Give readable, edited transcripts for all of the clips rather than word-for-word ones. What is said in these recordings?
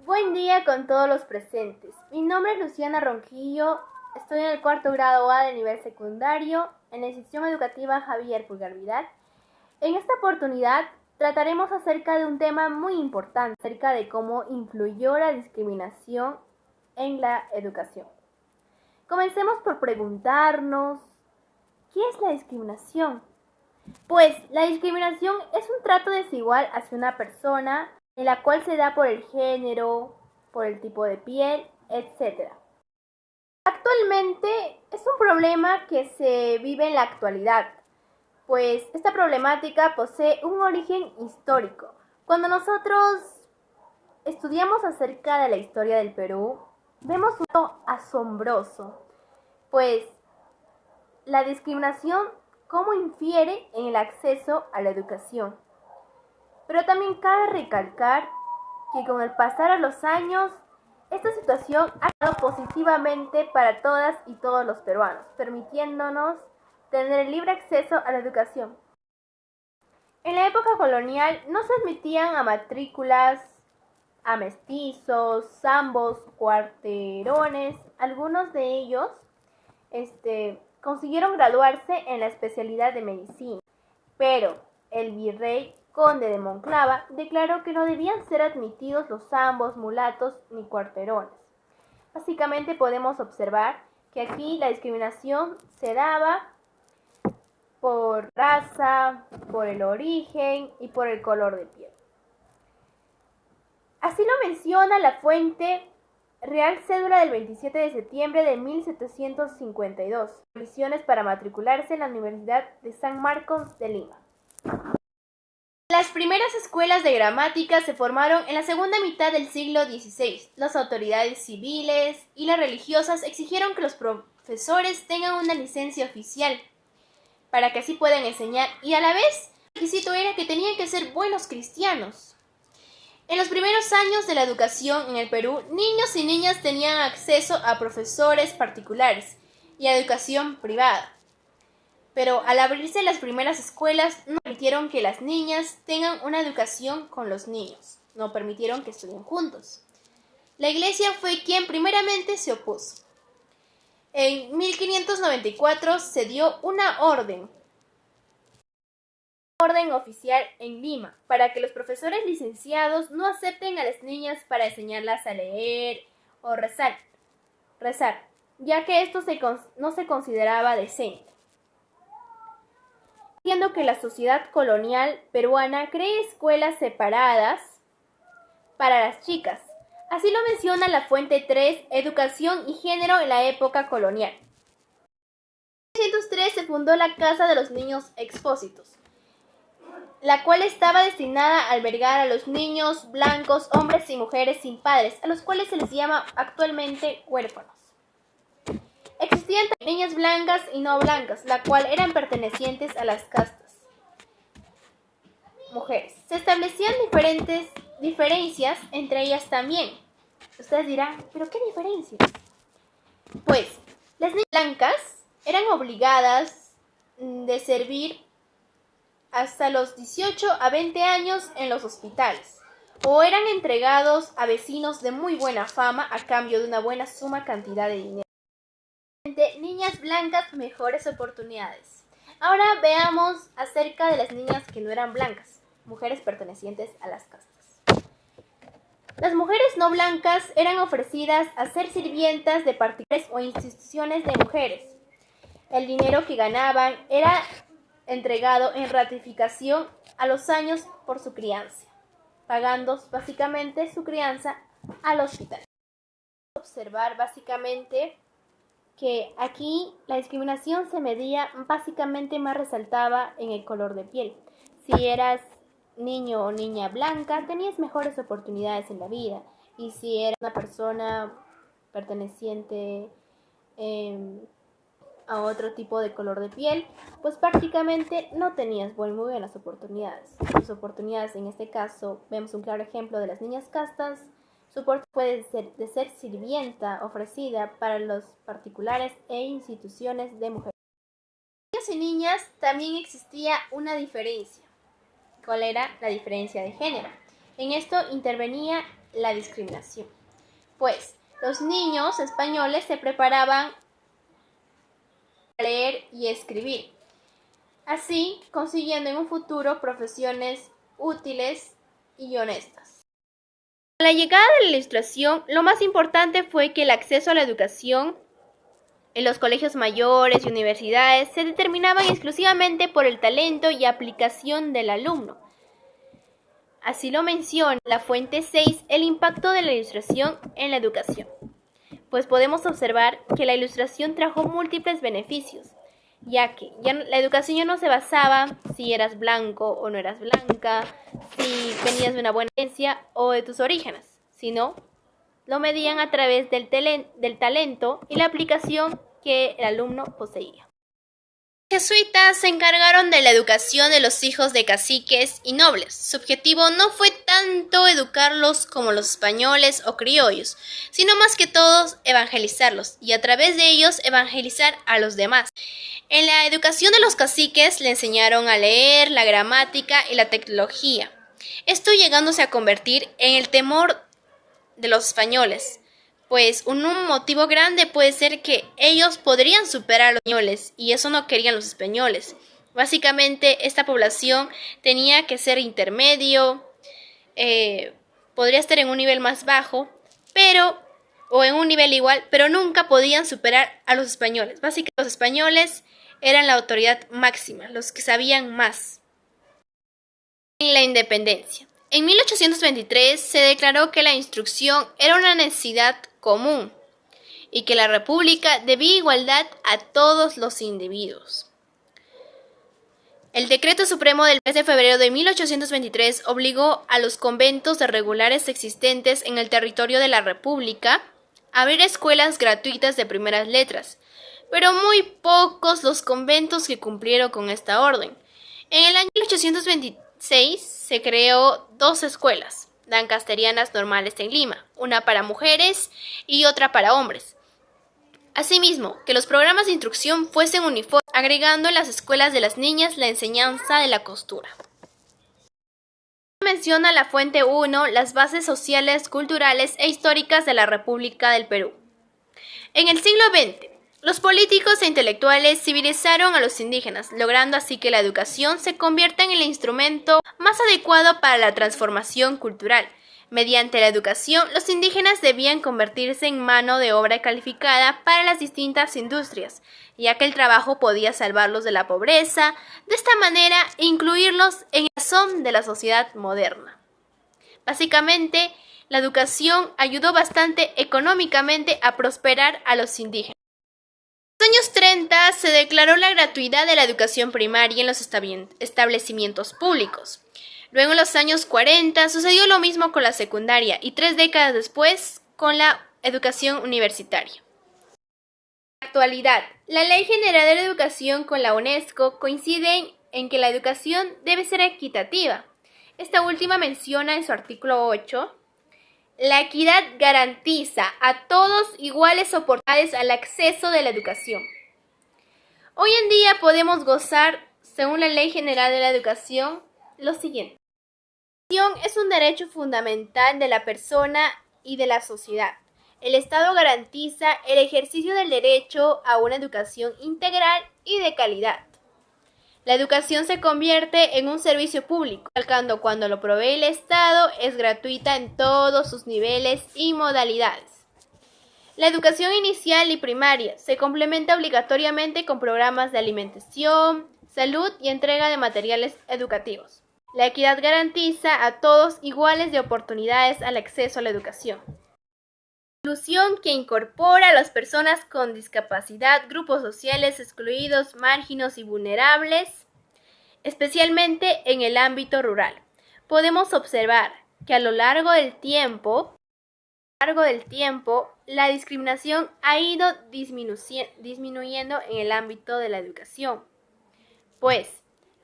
Buen día con todos los presentes. Mi nombre es Luciana Ronquillo. Estoy en el cuarto grado A de nivel secundario en la institución educativa Javier Pulgar Vidal. En esta oportunidad trataremos acerca de un tema muy importante, acerca de cómo influyó la discriminación en la educación. Comencemos por preguntarnos, ¿qué es la discriminación? Pues la discriminación es un trato desigual hacia una persona en la cual se da por el género, por el tipo de piel, etc. Actualmente es un problema que se vive en la actualidad, pues esta problemática posee un origen histórico. Cuando nosotros estudiamos acerca de la historia del Perú, vemos algo asombroso, pues la discriminación cómo infiere en el acceso a la educación. Pero también cabe recalcar que con el pasar de los años, esta situación ha cambiado positivamente para todas y todos los peruanos, permitiéndonos tener libre acceso a la educación. En la época colonial no se admitían a matrículas, a mestizos, zambos, cuarterones. Algunos de ellos consiguieron graduarse en la especialidad de medicina, pero el virrey conde de Monclava declaró que no debían ser admitidos los zambos, mulatos ni cuarterones. Básicamente podemos observar que aquí la discriminación se daba por raza, por el origen y por el color de piel. Así lo menciona la fuente Real Cédula del 27 de septiembre de 1752, condiciones para matricularse en la Universidad de San Marcos de Lima. Las primeras escuelas de gramática se formaron en la segunda mitad del siglo XVI. Las autoridades civiles y las religiosas exigieron que los profesores tengan una licencia oficial para que así puedan enseñar, y a la vez el requisito era que tenían que ser buenos cristianos. En los primeros años de la educación en el Perú, niños y niñas tenían acceso a profesores particulares y a educación privada. Pero al abrirse las primeras escuelas, no permitieron que las niñas tengan una educación con los niños. No permitieron que estudien juntos. La Iglesia fue quien primeramente se opuso. En 1594 se dio una orden oficial en Lima para que los profesores licenciados no acepten a las niñas para enseñarlas a leer o rezar, ya que esto no se consideraba decente. Siendo que la sociedad colonial peruana cree escuelas separadas para las chicas. Así lo menciona la fuente 3, Educación y Género en la época colonial. En 1903 se fundó la Casa de los Niños Expósitos, la cual estaba destinada a albergar a los niños blancos, hombres y mujeres sin padres, a los cuales se les llama actualmente huérfanos. Existían niñas blancas y no blancas, la cual eran pertenecientes a las castas mujeres. Se establecían diferentes diferencias entre ellas también. Ustedes dirán, ¿pero qué diferencias? Pues, las niñas blancas eran obligadas de servir hasta los 18 a 20 años en los hospitales, o eran entregados a vecinos de muy buena fama a cambio de una buena suma cantidad de dinero. Niñas blancas, mejores oportunidades. Ahora veamos acerca de las niñas que no eran blancas, mujeres pertenecientes a las castas. Las mujeres no blancas eran ofrecidas a ser sirvientas de particulares o instituciones de mujeres. El dinero que ganaban era entregado en ratificación a los años por su crianza, pagando básicamente su crianza al hospital. Observar básicamente que aquí la discriminación se medía básicamente más resaltaba en el color de piel. Si eras niño o niña blanca, tenías mejores oportunidades en la vida, y si eras una persona perteneciente a otro tipo de color de piel, pues prácticamente no tenías muy buenas oportunidades. Sus oportunidades, en este caso, vemos un claro ejemplo de las niñas castas. Su oportunidad puede ser de ser sirvienta ofrecida para los particulares e instituciones de mujeres. Niños y niñas también existía una diferencia. ¿Cuál era la diferencia de género? En esto intervenía la discriminación, pues los niños españoles se preparaban a leer y escribir, así consiguiendo en un futuro profesiones útiles y honestas. Con la llegada de la Ilustración, lo más importante fue que el acceso a la educación en los colegios mayores y universidades se determinaban exclusivamente por el talento y aplicación del alumno. Así lo menciona la fuente 6, el impacto de la Ilustración en la educación. Pues podemos observar que la Ilustración trajo múltiples beneficios, ya que la educación ya no se basaba si eras blanco o no eras blanca, si venías de una buena herencia o de tus orígenes, sino lo medían a través del talento y la aplicación que el alumno poseía. Los jesuitas se encargaron de la educación de los hijos de caciques y nobles. Su objetivo no fue tanto educarlos como los españoles o criollos, sino más que todo evangelizarlos y a través de ellos evangelizar a los demás. En la educación de los caciques le enseñaron a leer, la gramática y la tecnología, esto llegándose a convertir en el temor de los españoles, pues un motivo grande puede ser que ellos podrían superar a los españoles y eso no querían los españoles. Básicamente esta población tenía que ser intermedio, podría estar en un nivel más bajo, o en un nivel igual, pero nunca podían superar a los españoles. Básicamente los españoles eran la autoridad máxima, los que sabían más. En la independencia. En 1823 se declaró que la instrucción era una necesidad común y que la República debía igualdad a todos los individuos. El Decreto Supremo del 3 de febrero de 1823 obligó a los conventos de regulares existentes en el territorio de la República a abrir escuelas gratuitas de primeras letras, pero muy pocos los conventos que cumplieron con esta orden. En el año 1826 se creó 2 escuelas lancasterianas normales en Lima, una para mujeres y otra para hombres. Asimismo, que los programas de instrucción fuesen uniformes, agregando en las escuelas de las niñas la enseñanza de la costura. Menciona la fuente 1 las bases sociales, culturales e históricas de la República del Perú. En el siglo XX, los políticos e intelectuales civilizaron a los indígenas, logrando así que la educación se convierta en el instrumento más adecuado para la transformación cultural. Mediante la educación, los indígenas debían convertirse en mano de obra calificada para las distintas industrias, ya que el trabajo podía salvarlos de la pobreza, de esta manera incluirlos en el corazón de la sociedad moderna. Básicamente, la educación ayudó bastante económicamente a prosperar a los indígenas. En los años 30 se declaró la gratuidad de la educación primaria en los establecimientos públicos. Luego, en los años 40, sucedió lo mismo con la secundaria y 3 décadas después con la educación universitaria. En la actualidad, la Ley General de la Educación con la UNESCO coinciden en que la educación debe ser equitativa. Esta última menciona en su artículo 8: la equidad garantiza a todos iguales oportunidades al acceso de la educación. Hoy en día podemos gozar, según la Ley General de la Educación, lo siguiente. La educación es un derecho fundamental de la persona y de la sociedad. El Estado garantiza el ejercicio del derecho a una educación integral y de calidad. La educación se convierte en un servicio público, cuando lo provee el Estado, es gratuita en todos sus niveles y modalidades. La educación inicial y primaria se complementa obligatoriamente con programas de alimentación, salud y entrega de materiales educativos. La equidad garantiza a todos iguales de oportunidades al acceso a la educación. Inclusión que incorpora a las personas con discapacidad, grupos sociales excluidos, marginados y vulnerables, especialmente en el ámbito rural. Podemos observar que a lo largo del tiempo, la discriminación ha ido disminuyendo en el ámbito de la educación. Pues,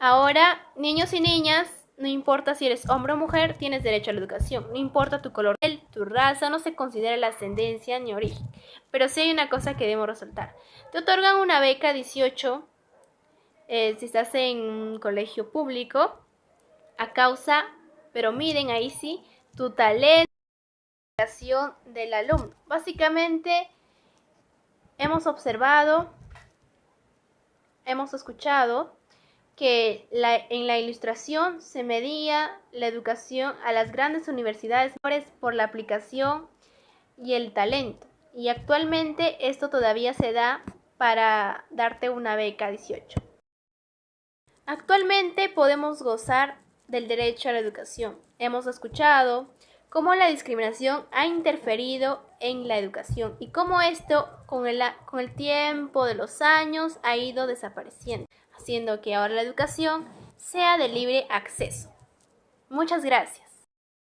ahora, niños y niñas, no importa si eres hombre o mujer, tienes derecho a la educación. No importa tu color de piel, tu raza, no se considera la ascendencia ni origen. Pero sí hay una cosa que debemos resaltar. Te otorgan una beca 18 si estás en un colegio público a causa pero miren ahí sí tu talento del alumno. Básicamente hemos observado, hemos escuchado que en la ilustración se medía la educación a las grandes universidades por la aplicación y el talento. Y actualmente esto todavía se da para darte una beca 18. Actualmente podemos gozar del derecho a la educación. Hemos escuchado cómo la discriminación ha interferido en la educación y cómo esto con el tiempo de los años ha ido desapareciendo, haciendo que ahora la educación sea de libre acceso. Muchas gracias.